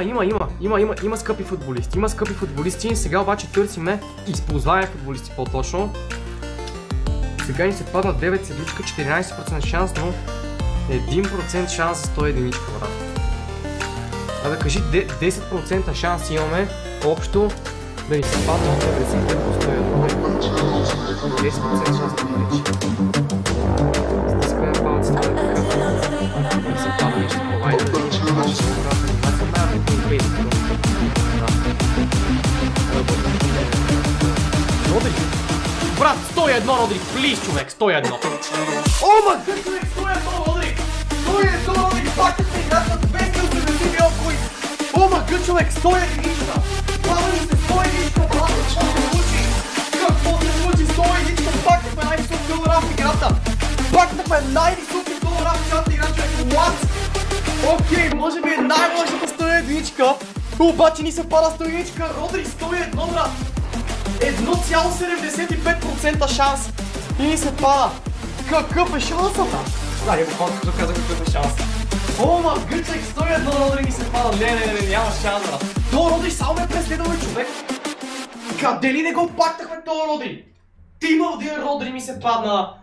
Има скъпи футболисти. Има скъпи футболисти. Сега обаче търсиме използваеми футболисти по-точно. Сега ни се падна 9 седмичка, 14% шанс, но 1% шанс за 100 единичка, брат. А да кажи 10% шанс имаме общо да ни се падна от 95 до 101. 10% шанс да наречи. Стискаме палците на така. Да се падна нещо по-лайда. Родри! Брат, 101 Родри, плиз човек, 101! Ома, човек, 101 Родри! 101 Родри, пак сте играта с 280 милион кои! Ома, човек, 100 единичка! Плава ли се 100 единичка, брат, какво се случи? Какво се случи? 100 единичка, пак сме най-висок долара в играта! Пак сме най-високи долара в играта, играча, what? Окей, може би е най-лошата 100 единичка, обаче ни се пада 100 единичка, Родри, 101 брат! 1,75% шанс и ни се пада. Какъв е шансът? Да, я буквално казах какъв е шанс. Ома, гъчек, 101 Родри ни се пада. Не, няма шанс, брат. То Родри само ме преследва, човек. Къде ли не го пактахме този Родри? Ти има един Родри ми се падна.